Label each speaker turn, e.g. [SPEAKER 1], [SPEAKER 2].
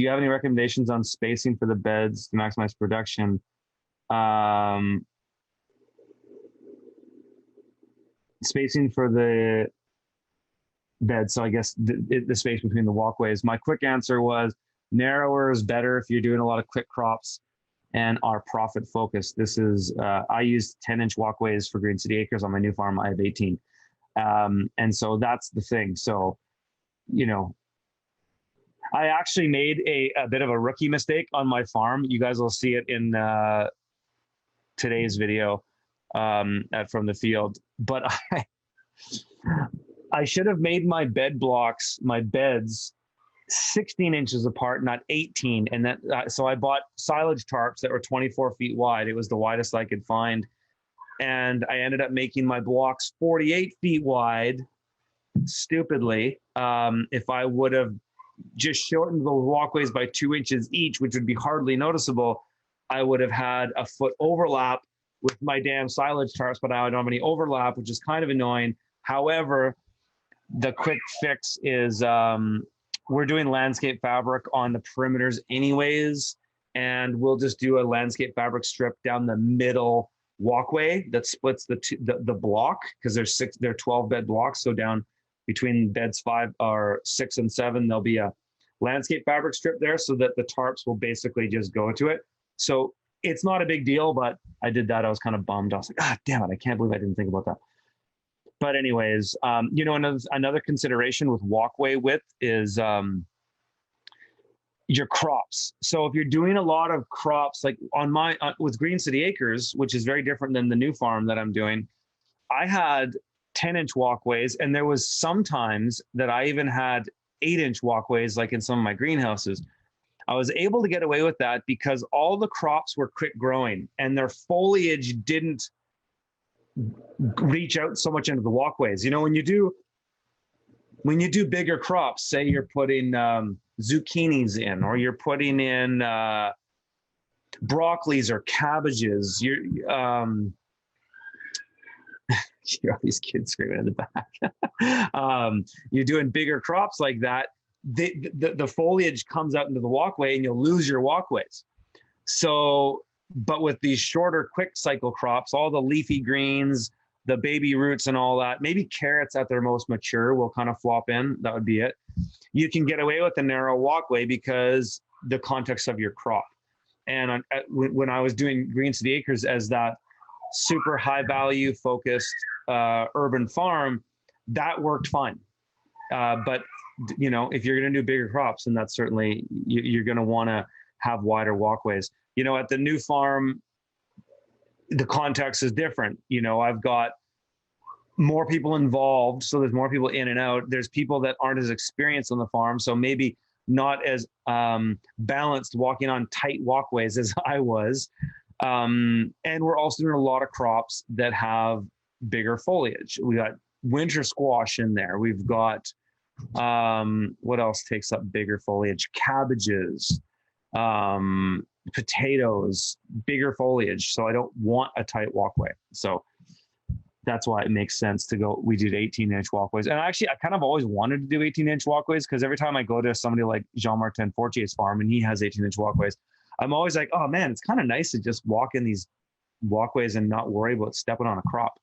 [SPEAKER 1] Do you have any recommendations on spacing for the beds to maximize production? Spacing for the beds, so I guess the space between the walkways. My quick answer was narrower is better if you're doing a lot of quick crops and are profit focused. This is, I use 10-inch walkways for Green City Acres. On my new farm, I have 18. And so that's the thing. So, you know, I actually made a bit of a rookie mistake on my farm. You guys will see it in today's video from the field. But I should have made my bed blocks, my beds, 16 inches apart, not 18. And that, so I bought silage tarps that were 24 feet wide. It was the widest I could find. And I ended up making my blocks 48 feet wide, stupidly. If I would have just shortened the walkways by 2 inches each, which would be hardly noticeable, I would have had a foot overlap with my damn silage tarps, but I don't have any overlap, which is kind of annoying. However, the quick fix is we're doing landscape fabric on the perimeters anyways, and we'll just do a landscape fabric strip down the middle walkway that splits the block, because they're 12 bed blocks. So down between beds 5 or 6 and 7, there'll be a landscape fabric strip there so that the tarps will basically just go to it. So it's not a big deal, but I did that. I was kind of bummed. I was like, ah, damn it, I can't believe I didn't think about that. But anyways, you know, another consideration with walkway width is your crops. So if you're doing a lot of crops, like on my, with Green City Acres, which is very different than the new farm that I'm doing, I had 10-inch walkways, and there was sometimes that I even had 8-inch walkways, like in some of my greenhouses. I was able to get away with that because all the crops were quick growing and their foliage didn't reach out so much into the walkways. You know, when you do bigger crops, say you're putting zucchinis in, or you're putting in broccolis or cabbages, you're these kids screaming in the back. You're doing bigger crops like that, the foliage comes out into the walkway and you'll lose your walkways. So, but with these shorter quick cycle crops, all the leafy greens, the baby roots and all that, maybe carrots at their most mature will kind of flop in. That would be it. You can get away with a narrow walkway because the context of your crop. And when I was doing Green City Acres as that super high value focused urban farm, that worked fine. But you know, if you're going to do bigger crops, then that's certainly, you're going to want to have wider walkways. You know, at the new farm, the context is different. You know, I've got more people involved, so there's more people in and out. There's people that aren't as experienced on the farm, so maybe not as balanced walking on tight walkways as I was. And we're also doing a lot of crops that have bigger foliage. We got winter squash in there. We've got, what else takes up bigger foliage? Cabbages, potatoes, bigger foliage. So I don't want a tight walkway. So that's why it makes sense to go, we did 18-inch walkways. And actually, I kind of always wanted to do 18-inch walkways, because every time I go to somebody like Jean-Martin Fortier's farm and he has 18-inch walkways, I'm always like, oh man, it's kind of nice to just walk in these walkways and not worry about stepping on a crop.